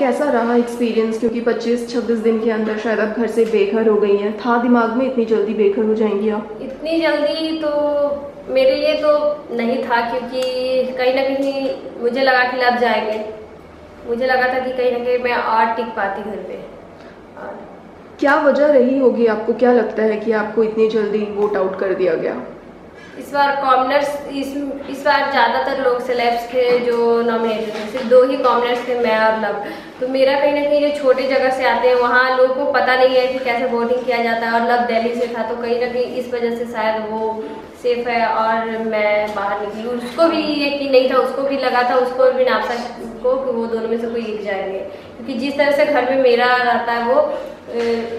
कैसा रहा एक्सपीरियंस, क्योंकि 25-26 दिन के अंदर शायद आप घर से बेघर हो गई हैं, था दिमाग में इतनी जल्दी बेघर हो जाएंगी आप? इतनी जल्दी तो मेरे लिए तो नहीं था, क्योंकि कहीं ना कहीं मुझे लगा कि लग जाएंगे। मुझे लगा था कि कहीं ना कहीं मैं और टिक पाती घर पे। और क्या वजह रही होगी, आपको क्या लगता है कि आपको इतनी जल्दी वोट आउट कर दिया गया? इस बार कॉमनर्स, इस बार ज़्यादातर लोग सेलेब्स थे जो नॉमिनेटेड थे, सिर्फ 2 ही कॉमनर्स थे, मैं और लव। तो मेरा कहीं ना कहीं जो छोटे जगह से आते हैं वहाँ लोगों को पता नहीं है कि कैसे वोटिंग किया जाता है, और लव दिल्ली से था, तो कहीं ना कहीं इस वजह से शायद वो सेफ है और मैं बाहर निकली। उसको भी यकीन नहीं था, उसको भी लगा था, उसको भी नापसा को कि वो दोनों में से कोई एक जाएंगे, क्योंकि जिस तरह से घर में मेरा रहता है वो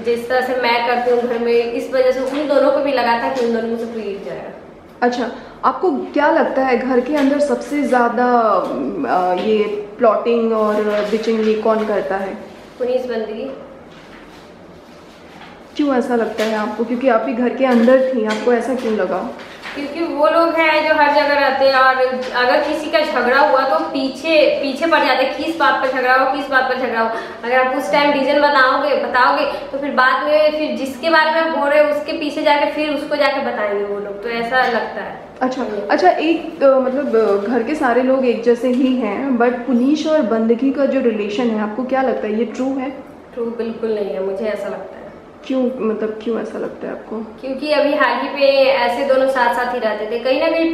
जिस तरह से मैं करती हूँ घर में, इस वजह से उन दोनों को भी लगा था कि उन दोनों में से कोई एक जाएगा। अच्छा, आपको क्या लगता है घर के अंदर सबसे ज़्यादा ये प्लॉटिंग और बिचिंग ये कौन करता है? पुनीस बंदगी। क्यों ऐसा लगता है आपको, क्योंकि आप भी घर के अंदर थी, आपको ऐसा क्यों लगा? क्योंकि वो लोग हैं जो हर जगह रहते हैं, और अगर किसी का झगड़ा हुआ तो पीछे पड़ जाते हैं, किस बात पर झगड़ा हो, किस बात पर झगड़ा हो। अगर आप उस टाइम रीजन बताओगे तो फिर बाद में फिर जिसके बारे में बोल रहे हो उसके पीछे जाके फिर उसको जाके बताएंगे वो लोग, तो ऐसा लगता है। अच्छा, एक मतलब घर के सारे लोग एक जैसे ही हैं, बट पुनीश और बंदगी का जो रिलेशन है, आपको क्या लगता है ये ट्रू है? ट्रू बिल्कुल नहीं है, मुझे ऐसा लगता है। क्यों, मतलब क्यों ऐसा लगता है आपको? क्योंकि अभी हाल ही पे ऐसे दोनों साथ साथ ही रहते थे, कहीं ना कहीं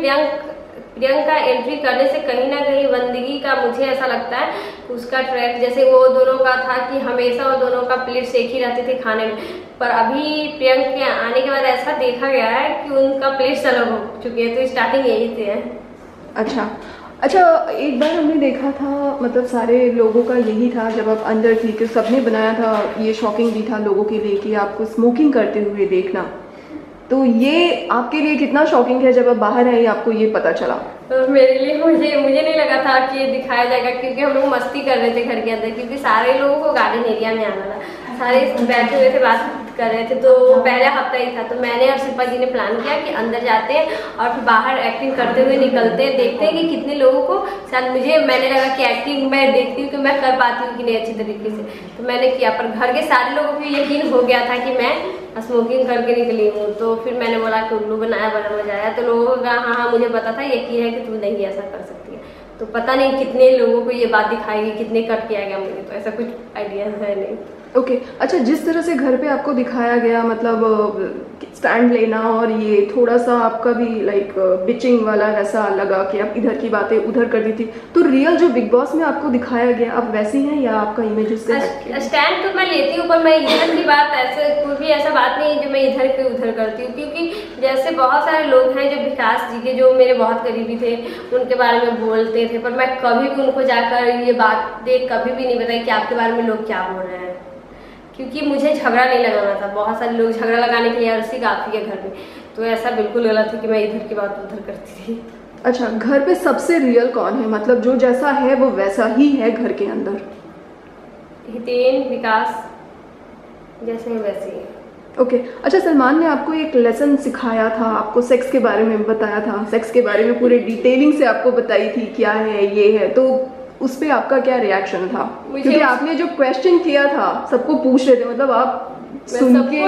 प्रियंका एंट्री करने से कहीं ना कहीं बंदगी का, मुझे ऐसा लगता है उसका ट्रैक जैसे वो दोनों का था कि हमेशा वो दोनों का प्लेट एक ही रहते थे खाने में, पर अभी प्रियंका के आने के बाद ऐसा देखा गया है कि उनका प्लेट अलग हो चुके हैं, तो स्टार्टिंग यही से है। अच्छा, एक बार हमने देखा था, मतलब सारे लोगों का यही था जब आप अंदर थी कि सबने बनाया था, ये शॉकिंग भी था लोगों के लिए कि आपको स्मोकिंग करते हुए देखना। तो ये आपके लिए कितना शॉकिंग है जब आप बाहर आई आपको ये पता चला? तो मेरे लिए मुझे नहीं लगा था कि ये दिखाया जाएगा, क्योंकि हम लोग मस्ती कर रहे थे घर के अंदर, क्योंकि सारे लोगों को गार्डन एरिया में आना था, सारे बैठे हुए थे, बात कर रहे थे। तो पहला हफ्ता ही था, तो मैंने और शिल्पा जी ने प्लान किया कि अंदर जाते हैं और फिर बाहर एक्टिंग करते हुए निकलते हैं, देखते हैं कि कितने लोगों को शायद मैंने लगा कि एक्टिंग मैं देखती हूँ कि मैं कर पाती हूँ कि नहीं अच्छी तरीके से, तो मैंने किया। पर घर के सारे लोगों को यकीन हो गया था कि मैं स्मोकिंग करके निकली हूँ, तो फिर मैंने बोला कि उल्लू बनाया, बड़ा मजा आया। तो लोगों का हाँ मुझे पता था, यकीन है कि तुम नहीं ऐसा कर सकती है। तो पता नहीं कितने लोगों को ये बात दिखाएगी, कितने कट किया गया, मुझे तो ऐसा कुछ आइडिया है नहीं। ओके, अच्छा, जिस तरह से घर पे आपको दिखाया गया, मतलब स्टैंड लेना और ये थोड़ा सा आपका भी लाइक बिचिंग वाला ऐसा लगा कि आप इधर की बातें उधर कर दी थी, तो रियल जो बिग बॉस में आपको दिखाया गया आप वैसी हैं या आपका इमेज उससे स्टैंड तो मैं लेती हूँ, पर मैं इधर की बात ऐसे कोई भी ऐसा बात नहीं है जो मैं इधर के उधर करती हूँ, क्योंकि जैसे बहुत सारे लोग हैं जो विकास जी के जो मेरे बहुत करीबी थे उनके बारे में बोलते थे, पर मैं कभी भी उनको जाकर ये बातें कभी भी नहीं बताई कि आपके बारे में लोग क्या बोल रहे हैं, क्योंकि मुझे झगड़ा नहीं लगाना था। बहुत सारे लोग झगड़ा लगाने के लिए रस्सी काफी है घर में, तो ऐसा बिल्कुल गलत है कि मैं इधर की बात उधर करती थी। अच्छा, घर पे सबसे रियल कौन है, मतलब जो जैसा है वो वैसा ही है घर के अंदर? हितेन, विकास जैसे है वैसे ही। ओके, अच्छा, सलमान ने आपको एक लेसन सिखाया था, आपको सेक्स के बारे में बताया था, सेक्स के बारे में पूरे डिटेलिंग से आपको बताई थी क्या है ये है, तो उस पर आपका क्या रिएक्शन था? क्योंकि आपने जो क्वेश्चन किया था सबको पूछ रहे थे, मतलब आप सुन के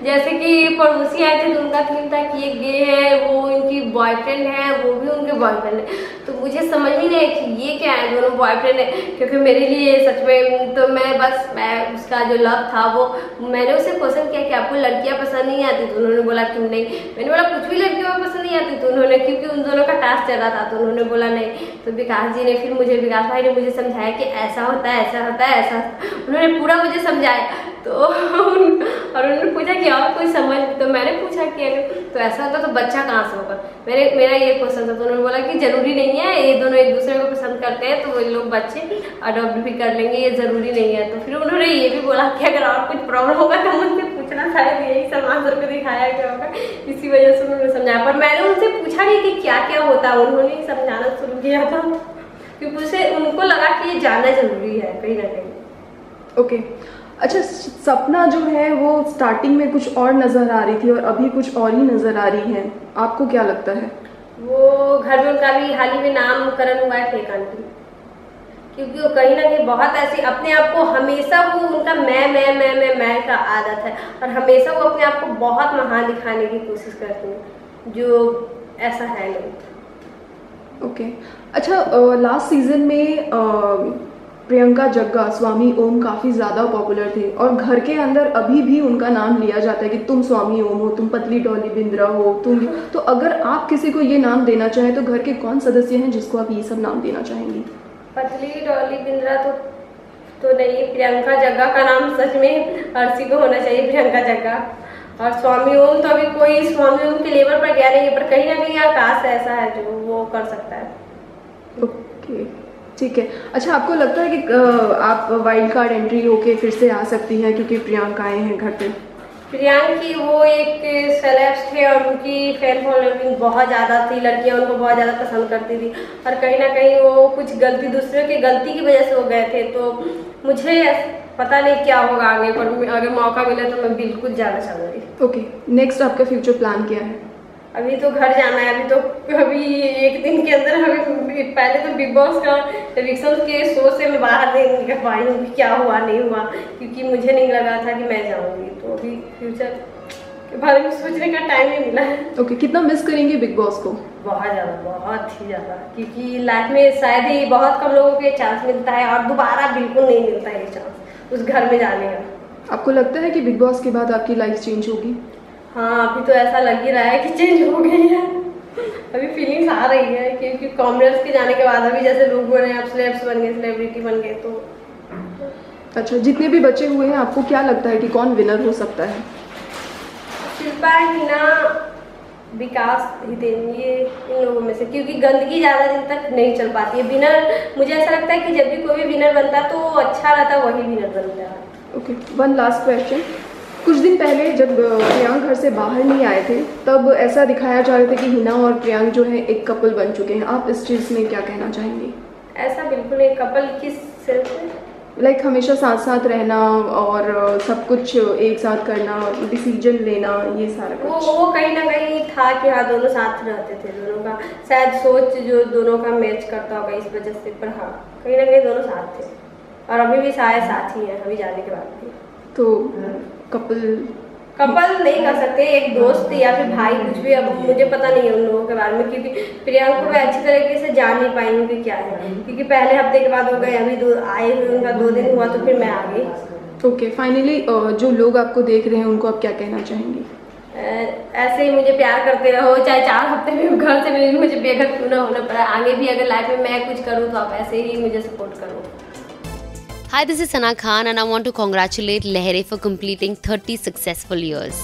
जैसे कि पड़ोसी आए थे तो उनका थीम था कि ये गे है, वो उनकी बॉयफ्रेंड है, वो भी उनके बॉयफ्रेंड है, तो मुझे समझ नहीं आया कि ये क्या है, दोनों बॉयफ्रेंड है। क्योंकि मेरे लिए सच में तो मैं उसका जो लव था वो, मैंने उससे क्वेश्चन किया कि आपको लड़कियां पसंद नहीं आती, तो उन्होंने बोला क्यों नहीं। मैंने बोला कुछ भी लड़कियों को पसंद नहीं आती, तो उन्होंने, क्योंकि उन दोनों का टास्क चल रहा था, तो उन्होंने बोला नहीं। तो विकास जी ने फिर विकास भाई ने मुझे समझाया कि ऐसा होता है, ऐसा होता है, ऐसा, उन्होंने पूरा मुझे समझाया। तो और उन्होंने पूछा कि और कोई समझ, तो मैंने पूछा कि अगर तो ऐसा होता तो बच्चा कहाँ से होगा, मेरा ये क्वेश्चन था। तो उन्होंने बोला कि जरूरी नहीं है, ये दोनों एक दूसरे को पसंद करते हैं तो वो लोग बच्चे अडॉप्ट भी कर लेंगे, ये जरूरी नहीं है। तो फिर उन्होंने ये भी बोला कि अगर और कुछ प्रॉब्लम होगा तो मुझसे पूछना, शायद यही सलमान सर को दिखाया गया होगा, इसी वजह से उन्होंने समझाया। पर मैंने उनसे पूछा नहीं कि क्या क्या होता है, उन्होंने ही समझाना शुरू किया था, क्योंकि उसे उनको लगा कि ये जानना जरूरी है कहीं ना कहीं। ओके, अच्छा, सपना जो है वो स्टार्टिंग में कुछ और नज़र आ रही थी और अभी कुछ और ही नज़र आ रही है, आपको क्या लगता है? वो घर में उनका भी हाल ही में नामकरण हुआ है फेक आंटी क्योंकि वो कहीं ना कहीं बहुत ऐसी अपने आप को हमेशा वो उनका मैं का आदत है और हमेशा वो अपने आप को बहुत महान दिखाने की कोशिश करते हैं, जो ऐसा है नहीं। ओके अच्छा, लास्ट सीजन में प्रियंका जग्गा स्वामी ओम काफ़ी ज़्यादा पॉपुलर थे और घर के अंदर अभी भी उनका नाम लिया जाता है कि तुम स्वामी ओम हो, तुम पतली डॉली बिंद्रा हो, तुम। तो अगर आप किसी को ये नाम देना चाहें तो घर के कौन सदस्य हैं जिसको आप ये सब नाम देना चाहेंगी? पतली डॉली बिंद्रा तो नहीं, प्रियंका जग्गा का नाम सच में हर को होना चाहिए, प्रियंका जग्गा। और स्वामी ओम तो अभी कोई स्वामी ओम के लेवल पर गया नहीं है, पर कहीं ना कहीं आकाश ऐसा है जो वो कर सकता है। ओके ठीक है। अच्छा, आपको लगता है कि आप वाइल्ड कार्ड एंट्री होके फिर से आ सकती हैं क्योंकि प्रियंका आए हैं घर पे? प्रियंकी वो एक सेलेब्स थे और उनकी फैन फॉलोइंग बहुत ज़्यादा थी, लड़कियां उनको बहुत ज़्यादा पसंद करती थी और कहीं ना कहीं वो कुछ गलती दूसरे की गलती की वजह से वो गए थे। तो मुझे पता नहीं क्या होगा आगे, पर अगर मौका मिले तो मैं बिल्कुल जाना चाहूँगी। ओके, नेक्स्ट आपका फ्यूचर प्लान क्या है? अभी तो घर जाना है, अभी एक दिन के अंदर अभी पहले तो बिग बॉस का रिएक्शन के शो से मैं बाहर नहीं निकल पाई हूँ कि क्या हुआ नहीं हुआ, क्योंकि मुझे नहीं लगा था कि मैं जाऊँगी। तो अभी फ्यूचर के बारे में सोचने का टाइम नहीं मिला है। ओके, कितना मिस करेंगे बिग बॉस को? बहुत ज़्यादा, बहुत ही ज़्यादा, क्योंकि लाइफ में शायद ही बहुत कम लोगों को चांस मिलता है और दोबारा बिल्कुल नहीं मिलता है चांस उस घर में जाने का। आपको लगता है कि बिग बॉस के बाद आपकी लाइफ चेंज होगी? हाँ, अभी तो ऐसा लग ही रहा है कि चेंज हो गई है। अभी फीलिंग्स आ रही है क्योंकि कॉमनर्स के जाने के बाद अभी जैसे लोग बोल रहे हैं आप सेलेब्स बन गए, सेलिब्रिटी बन गए। तो अच्छा, जितने भी बचे हुए हैं आपको क्या लगता है कि कौन विनर हो सकता है? शिल्पा, हिना, विकास, हितेन, ये इन लोगों में से, क्योंकि गंदगी ज़्यादा दिन तक नहीं चल पाती है। विनर मुझे ऐसा लगता है कि जब भी कोई भी विनर बनता है तो अच्छा रहता है, वही विनर बनता है। Okay, one last question. कुछ दिन पहले जब प्रियांक घर से बाहर नहीं आए थे तब ऐसा दिखाया जा रहा था कि हिना और प्रियांक जो है एक कपल बन चुके हैं। आप इस चीज़ में क्या कहना चाहेंगे? ऐसा बिल्कुल एक कपल किस सेंस में? लाइक हमेशा साथ साथ रहना और सब कुछ एक साथ करना, डिसीजन लेना, ये सारा कुछ। वो कहीं ना कहीं था कि हाँ दोनों साथ रहते थे, दोनों का शायद सोच जो दोनों का मैच करता होगा इस वजह से। पर हाँ, कहीं ना कहीं दोनों साथ थे और अभी भी शायद साथ ही हैं, अभी जाने के बाद भी। तो कपल नहीं कर सकते, एक दोस्त या फिर भाई, कुछ भी। अब मुझे पता नहीं है उन लोगों के बारे में, क्योंकि प्रियंका को मैं अच्छी तरीके से जान नहीं पाई हूँ कि क्या है, क्योंकि पहले हफ्ते के बाद हो गए, अभी आए हुए उनका 2 दिन हुआ तो फिर मैं आ गई। ओके, फाइनली जो लोग आपको देख रहे हैं उनको आप क्या कहना चाहेंगे? ऐसे ही मुझे प्यार करते रहो, चाहे 4 हफ्ते में घर से मुझे बेघर क्यों ना होना पड़ा। आगे भी अगर लाइफ में मैं कुछ करूँ तो आप ऐसे ही मुझे सपोर्ट करो। Hi, this is Sana Khan and I want to congratulate Lehere for completing 30 successful years.